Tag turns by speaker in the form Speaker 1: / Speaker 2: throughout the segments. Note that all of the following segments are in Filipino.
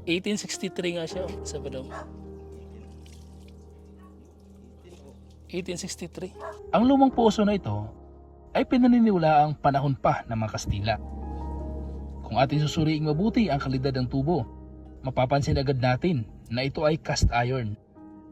Speaker 1: 1863 nga siya, sa Badong. 1863.
Speaker 2: Ang lumang poso na ito ay pinaniniwalaang panahon pa ng mga Kastila. Kung ating susuriing mabuti ang kalidad ng tubo, mapapansin agad natin na ito ay cast iron,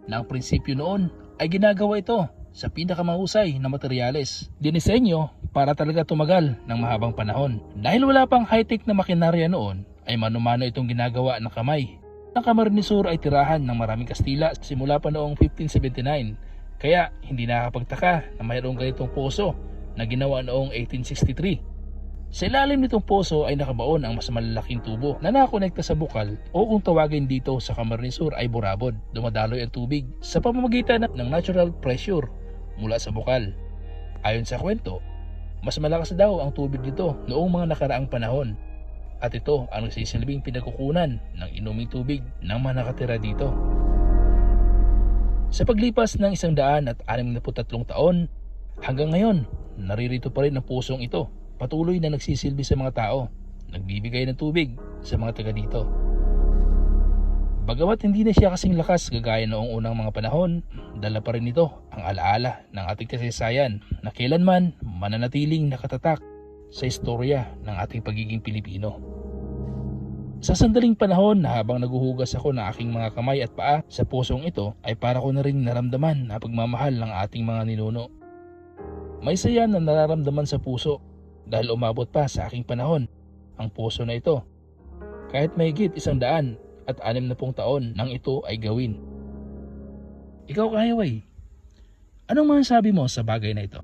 Speaker 2: na ang prinsipyo noon ay ginagawa ito sa pinakamahusay na materyales. Dinisenyo para talaga tumagal ng mahabang panahon. Dahil wala pang high-tech na makinarya noon, ay mano-mano itong ginagawa ng kamay. Ang Camarines Sur ay tirahan ng maraming Kastila simula pa noong 1579. Kaya hindi nakakapagtaka na mayroong ganitong poso na ginawa noong 1863. Sa ilalim nitong poso ay nakabaon ang mas malalaking tubo na nakakonekta sa bukal, o kung tawagin dito sa Camarines Sur ay burabod. Dumadaloy ang tubig sa pamamagitan ng natural pressure mula sa bukal. Ayon sa kwento, mas malakas daw ang tubig dito noong mga nakaraang panahon, at ito ang nagsisilbing pinagkukunan ng inuming tubig ng mga nakatira dito. Sa paglipas ng 163 taon, hanggang ngayon, naririto pa rin ang pusong ito. Patuloy na nagsisilbi sa mga tao, nagbibigay ng tubig sa mga taga dito. Bagamat hindi na siya kasing lakas gagaya noong unang mga panahon, dala pa rin ito ang alaala ng ating kasaysayan na kailanman mananatiling nakatatak sa istorya ng ating pagiging Pilipino. Sa sandaling panahon na habang naguhugas ako ng aking mga kamay at paa sa pusong ito, ay para ko na rin naramdaman ang pagmamahal ng ating mga ninuno. May saya na nararamdaman sa puso dahil umabot pa sa aking panahon ang puso na ito. Kahit mahigit 160 taon nang ito ay gawin. Ikaw, Kaheway, anong masasabi mo sa bagay na ito?